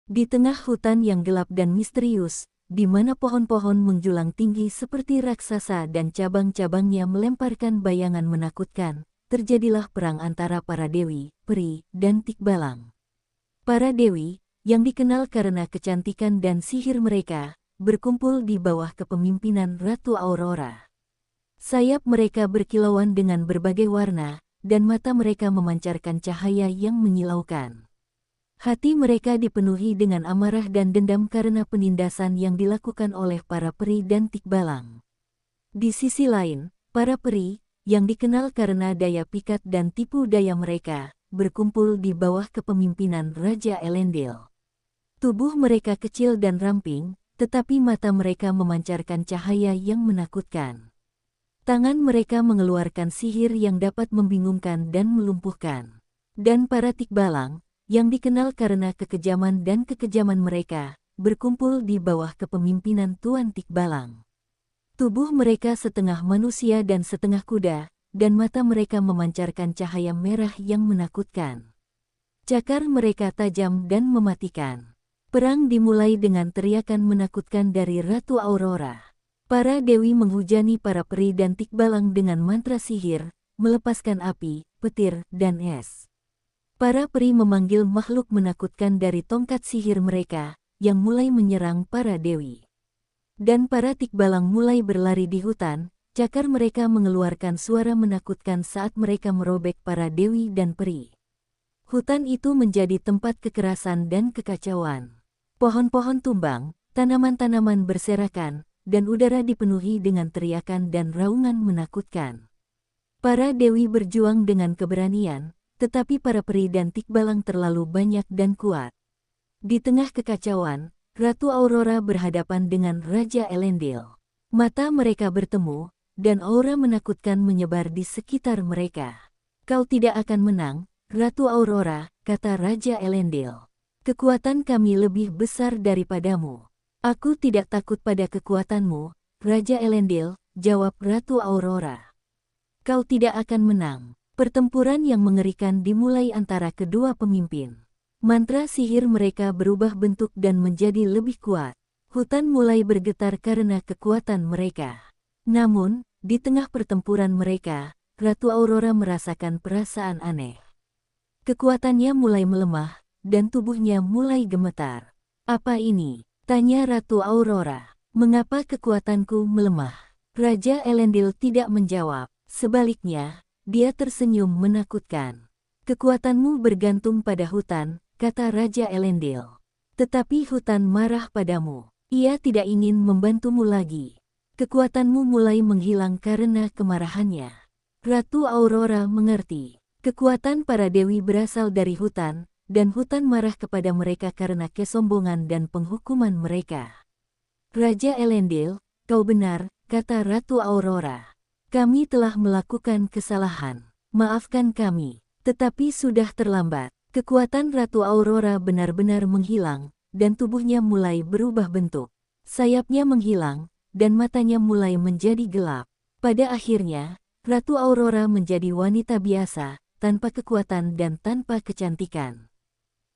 Di tengah hutan yang gelap dan misterius, di mana pohon-pohon menjulang tinggi seperti raksasa dan cabang-cabangnya melemparkan bayangan menakutkan, terjadilah perang antara para dewi, peri, dan Tikbalang. Para dewi, yang dikenal karena kecantikan dan sihir mereka, berkumpul di bawah kepemimpinan Ratu Aurora. Sayap mereka berkilauan dengan berbagai warna, dan mata mereka memancarkan cahaya yang menyilaukan. Hati mereka dipenuhi dengan amarah dan dendam karena penindasan yang dilakukan oleh para peri dan Tikbalang. Di sisi lain, para peri, yang dikenal karena daya pikat dan tipu daya mereka, berkumpul di bawah kepemimpinan Raja Elendil. Tubuh mereka kecil dan ramping, tetapi mata mereka memancarkan cahaya yang menakutkan. Tangan mereka mengeluarkan sihir yang dapat membingungkan dan melumpuhkan. Dan para Tikbalang, yang dikenal karena kekejaman dan kekejaman mereka, berkumpul di bawah kepemimpinan Tuan Tikbalang. Tubuh mereka setengah manusia dan setengah kuda, dan mata mereka memancarkan cahaya merah yang menakutkan. Cakar mereka tajam dan mematikan. Perang dimulai dengan teriakan menakutkan dari Ratu Aurora. Para dewi menghujani para peri dan Tikbalang dengan mantra sihir, melepaskan api, petir, dan es. Para peri memanggil makhluk menakutkan dari tongkat sihir mereka, yang mulai menyerang para dewi. Dan para Tikbalang mulai berlari di hutan, cakar mereka mengeluarkan suara menakutkan saat mereka merobek para dewi dan peri. Hutan itu menjadi tempat kekerasan dan kekacauan. Pohon-pohon tumbang, tanaman-tanaman berserakan, dan udara dipenuhi dengan teriakan dan raungan menakutkan. Para dewi berjuang dengan keberanian, tetapi para peri dan Tikbalang terlalu banyak dan kuat. Di tengah kekacauan, Ratu Aurora berhadapan dengan Raja Elendil. Mata mereka bertemu, dan aura menakutkan menyebar di sekitar mereka. "Kau tidak akan menang, Ratu Aurora," kata Raja Elendil. "Kekuatan kami lebih besar daripadamu." "Aku tidak takut pada kekuatanmu, Raja Elendil," jawab Ratu Aurora. "Kau tidak akan menang." Pertempuran yang mengerikan dimulai antara kedua pemimpin. Mantra sihir mereka berubah bentuk dan menjadi lebih kuat. Hutan mulai bergetar karena kekuatan mereka. Namun, di tengah pertempuran mereka, Ratu Aurora merasakan perasaan aneh. Kekuatannya mulai melemah, dan tubuhnya mulai gemetar. "Apa ini?" tanya Ratu Aurora. "Mengapa kekuatanku melemah?" Raja Elendil tidak menjawab. Sebaliknya, dia tersenyum menakutkan. "Kekuatanmu bergantung pada hutan," kata Raja Elendil. "Tetapi hutan marah padamu. Ia tidak ingin membantumu lagi. Kekuatanmu mulai menghilang karena kemarahannya." Ratu Aurora mengerti. Kekuatan para dewi berasal dari hutan, dan hutan marah kepada mereka karena kesombongan dan penghukuman mereka. "Raja Elendil, kau benar," kata Ratu Aurora. "Kami telah melakukan kesalahan. Maafkan kami." Tetapi sudah terlambat. Kekuatan Ratu Aurora benar-benar menghilang, dan tubuhnya mulai berubah bentuk. Sayapnya menghilang, dan matanya mulai menjadi gelap. Pada akhirnya, Ratu Aurora menjadi wanita biasa, tanpa kekuatan dan tanpa kecantikan.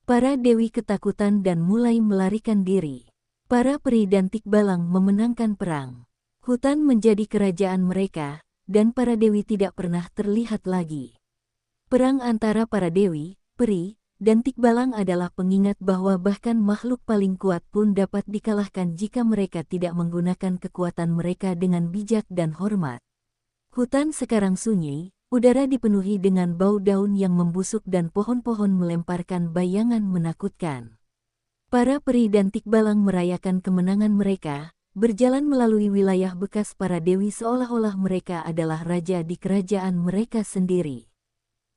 Para dewi ketakutan dan mulai melarikan diri. Para peri dan Tikbalang memenangkan perang. Hutan menjadi kerajaan mereka, dan para dewi tidak pernah terlihat lagi. Perang antara para dewi, peri, dan Tikbalang adalah pengingat bahwa bahkan makhluk paling kuat pun dapat dikalahkan jika mereka tidak menggunakan kekuatan mereka dengan bijak dan hormat. Hutan sekarang sunyi, udara dipenuhi dengan bau daun yang membusuk dan pohon-pohon melemparkan bayangan menakutkan. Para peri dan Tikbalang merayakan kemenangan mereka, berjalan melalui wilayah bekas para dewi seolah-olah mereka adalah raja di kerajaan mereka sendiri.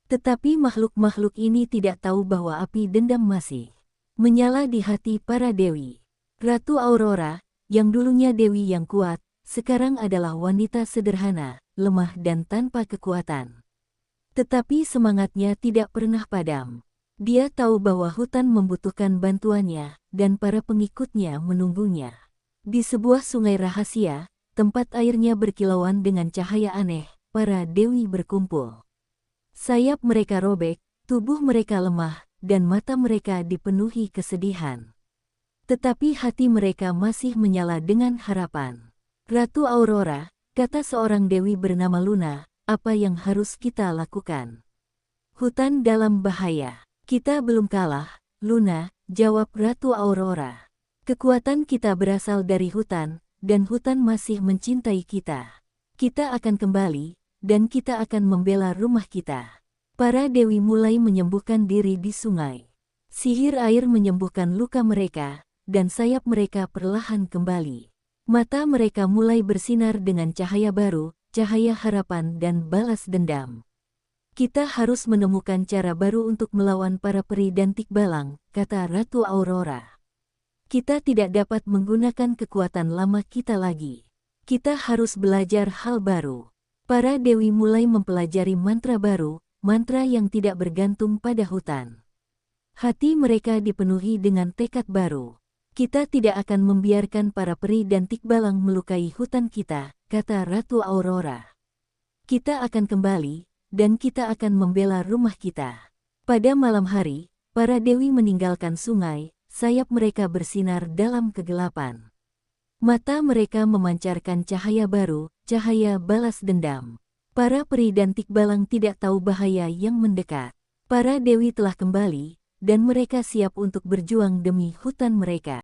Tetapi makhluk-makhluk ini tidak tahu bahwa api dendam masih menyala di hati para dewi. Ratu Aurora, yang dulunya dewi yang kuat, sekarang adalah wanita sederhana, lemah dan tanpa kekuatan. Tetapi semangatnya tidak pernah padam. Dia tahu bahwa hutan membutuhkan bantuannya, dan para pengikutnya menunggunya. Di sebuah sungai rahasia, tempat airnya berkilauan dengan cahaya aneh, para dewi berkumpul. Sayap mereka robek, tubuh mereka lemah, dan mata mereka dipenuhi kesedihan. Tetapi hati mereka masih menyala dengan harapan. Ratu Aurora, kata seorang dewi bernama Luna, apa yang harus kita lakukan? Hutan dalam bahaya. Kita belum kalah, Luna, jawab Ratu Aurora. Kekuatan kita berasal dari hutan, dan hutan masih mencintai kita. Kita akan kembali, dan kita akan membela rumah kita. Para dewi mulai menyembuhkan diri di sungai. Sihir air menyembuhkan luka mereka, dan sayap mereka perlahan kembali. Mata mereka mulai bersinar dengan cahaya baru, cahaya harapan dan balas dendam. Kita harus menemukan cara baru untuk melawan para peri dan Tikbalang, kata Ratu Aurora. Kita tidak dapat menggunakan kekuatan lama kita lagi. Kita harus belajar hal baru. Para dewi mulai mempelajari mantra baru, mantra yang tidak bergantung pada hutan. Hati mereka dipenuhi dengan tekad baru. Kita tidak akan membiarkan para peri dan Tikbalang melukai hutan kita, kata Ratu Aurora. Kita akan kembali, dan kita akan membela rumah kita. Pada malam hari, para dewi meninggalkan sungai, sayap mereka bersinar dalam kegelapan. Mata mereka memancarkan cahaya baru, cahaya balas dendam. Para peri dan Tikbalang tidak tahu bahaya yang mendekat. Para dewi telah kembali, dan mereka siap untuk berjuang demi hutan mereka.